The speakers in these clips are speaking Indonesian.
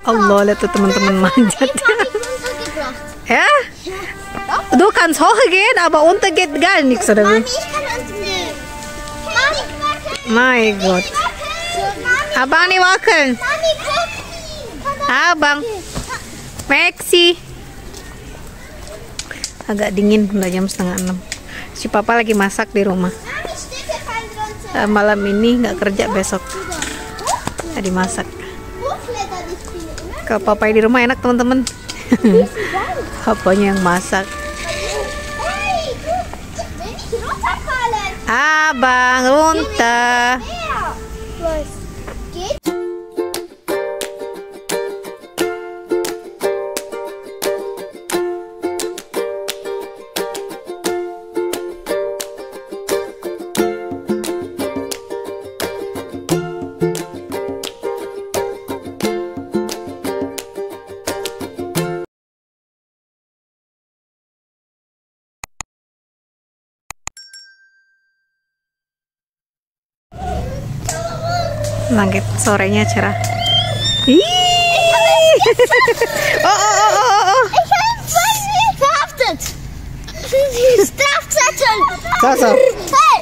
Allah, lihat tuh teman-teman manjat. Ja? Du kannst hochgehen, aber unter geht gar nichts, oder wie? Mein Gott. Abang nih wackeln. Abang. Maxi. Agak dingin, udah jam 5:30. Si papa lagi masak di rumah. Malam ini nggak kerja, besok tadi masak. Kalau papa di rumah enak teman-teman. Papanya yang masak. Abang runter. Langit sorenya cerah. Ih. Oh. Ich habe 2 Minuten verhaftet. Strafzettel. So. Hey.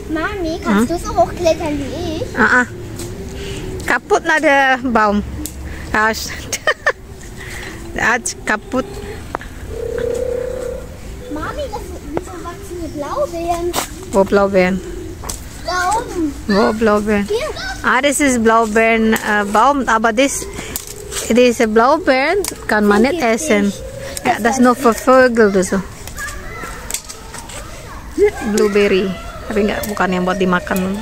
Mami, kannst du so hochklettern wie ich? Kaputt na der Baum. Kaputt. Mami, wieso wachsen hier Blaubeeren? Wo Blaubeeren? Da oben. Wo Blaubeeren? Hier. Das ist Blaubeerenbaum, aber diese Blaubeeren kann man nicht essen. Ja, das ist nur für Vögel oder so. Blueberry, tapi bukan yang buat dimakan.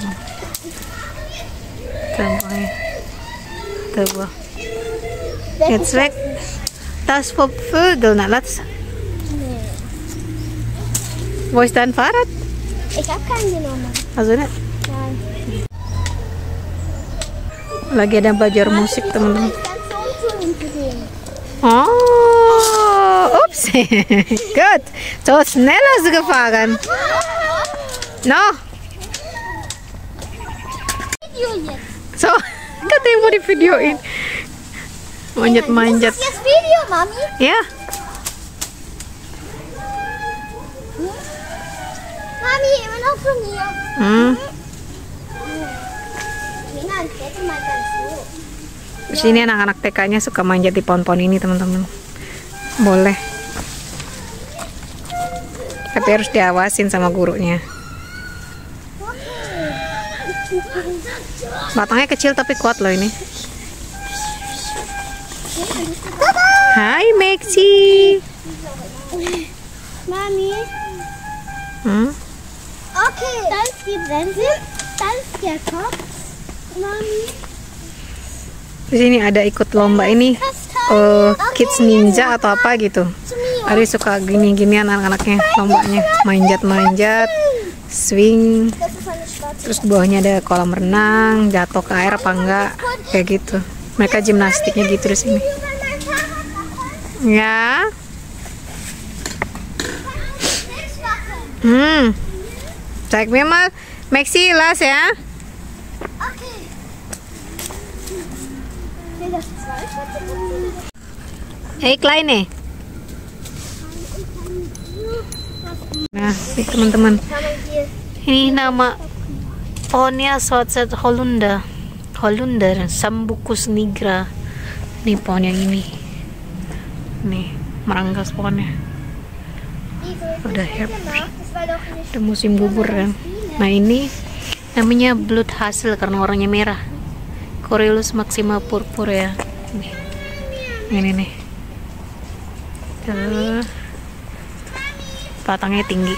Tuh. Jetzt weg. Das ist für Vögel, na lass. Wo ist dein Fahrrad? Ich habe keinen genommen. Also nicht? Nein. Lagi ada belajar musik teman-teman. Ganz unten zu gehen. Oh, ups. Gut. So schnell hast du gefahren. No. Video jetzt. So, katanya mau di videoin. Manjat-manjat. Das ist jetzt Video, Mami. Ya. Mami, immer noch von hier. Lina, kletter mal ganz hoch. Di sini anak-anak TK-nya suka manjat di pohon-pohon ini, teman-teman. Boleh. Tapi harus diawasin sama gurunya. Batangnya kecil tapi kuat loh ini. Hai Maxi. Mami. Okay, da ist die Bremse, da ist der Kopf. Mami. Di sini ada ikut lomba ini, Kids Ninja atau apa gitu. Ari suka gini-ginian anak-anaknya, lombanya manjat-manjat, swing, terus di bawahnya ada kolam renang, jatuh ke air apa enggak, kayak gitu. Mereka gimnastiknya gitu di sini. Ya. Zeig mir mal, Maxi, las ya. Hey Kleine. Nah, ini teman-teman. Ini nama pohonnya Soetset Hollander, Sambucus nigra. Ini pohon yang ini. Nih, meranggas pohonnya. Udah udah musim gugur kan. Nah ini namanya blood hazel karena warnanya merah. Corylus maxima purpur ya. Ini nih. Tuh. Batangnya tinggi.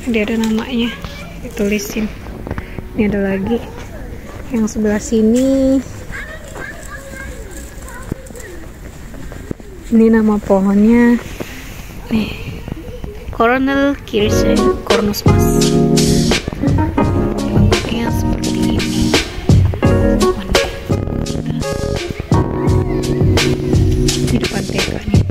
Dia ada namanya, ditulisin. Ini ada lagi. Yang sebelah sini. Ini nama pohonnya. Nih. Coronel Kirse Cornusmas. Bentuknya seperti ini. Di depan TK nih.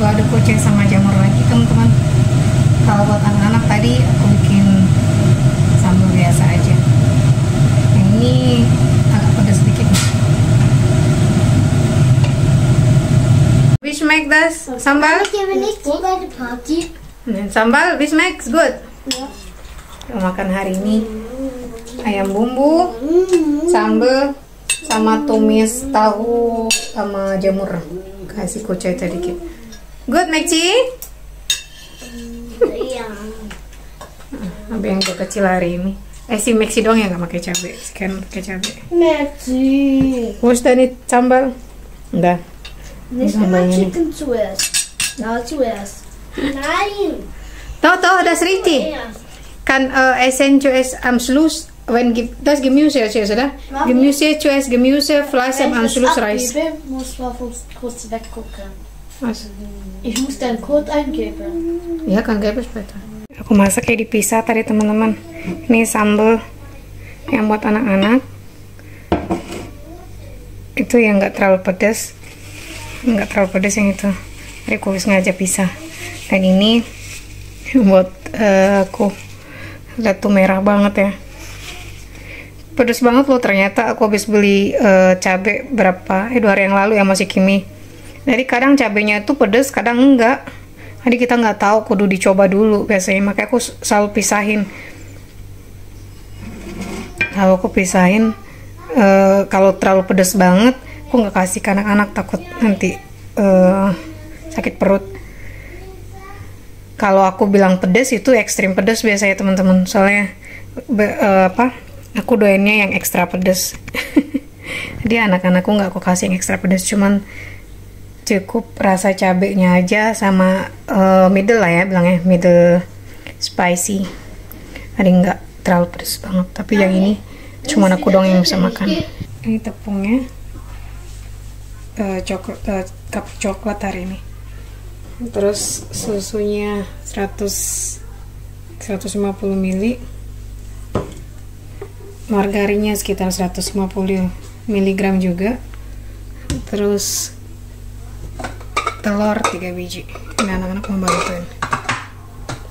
ada kocek sama jamur lagi teman-teman. Kalau buat anak-anak tadi aku bikin sambal biasa aja. Yang ini agak pedas sedikit. Which make this sambal? Sambal, which makes good. Kita makan hari ini ayam bumbu, sambal, sama tumis tahu sama jamur. Kasih kocek sedikit. Good, Mekci? Iya. Apa yang kecil hari ini? Si Mekci doang ya nggak pakai cabai. Sekian pakai cabai. Mekci. What's that sambal? Udah. Nicht immer Chicken zuerst. Ja, zuerst. Nein. Doch, das richtig. Kan essen zuerst am Schluss, wenn das Gemüse zuerst, oder? Gemüse zuerst, Gemüse, Fleisch am Schluss Reis. Muss man kurz weggucken. Was? Ich muss deinen Code eingeben. Ya kan gak später. Aku masaknya dipisah tadi teman-teman. Ini sambal yang buat anak-anak. Itu yang nggak terlalu pedas. Nggak terlalu pedas yang itu. Jadi aku sengaja pisah. Dan ini buat aku. Lihat tuh merah banget ya. Pedas banget loh ternyata. Aku habis beli cabai berapa? 2 hari yang lalu ya masih Kimi. Jadi kadang cabenya itu pedas, kadang enggak. Jadi kita nggak tahu, kudu dicoba dulu biasanya. Makanya aku selalu pisahin. Kalau aku pisahin, kalau terlalu pedas banget, aku nggak kasih ke anak-anak, takut nanti sakit perut. Kalau aku bilang pedas itu ekstrim pedas biasanya teman-teman. Soalnya aku doainnya yang ekstra pedas. Jadi anak-anakku nggak aku kasih yang ekstra pedas, cuman cukup rasa cabenya aja sama middle lah ya bilangnya, middle spicy. Ada nggak terlalu pedas banget, tapi yang ini cuma aku doang yang bisa makan. Ini tepungnya cup coklat hari ini. Terus susunya 150 ml, margarinnya sekitar 150 mg juga. Terus telur 3 biji. Ini anak-anak mau bantuin.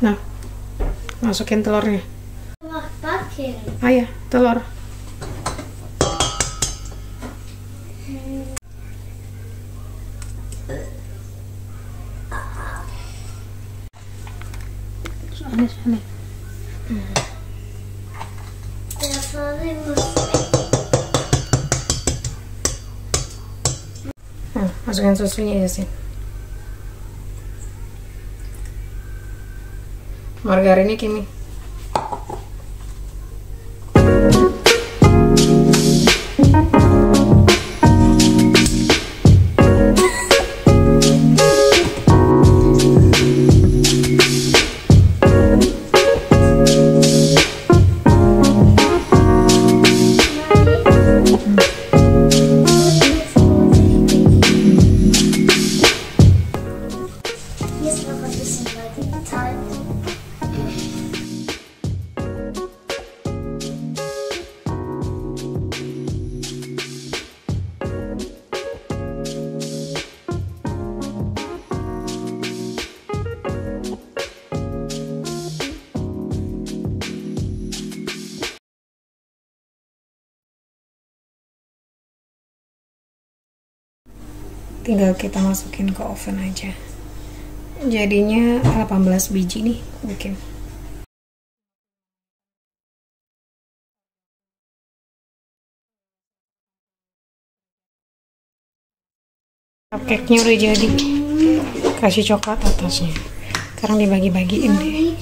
Nah, masukin telurnya. Ya, telur. Aneh. Nah, masukin susunya aja sih. Margarinnya Kimi. Tinggal kita masukin ke oven aja. Jadinya 18 biji nih bikin. Cupcake-nya udah jadi. Kasih coklat atasnya. Sekarang dibagi-bagiin deh.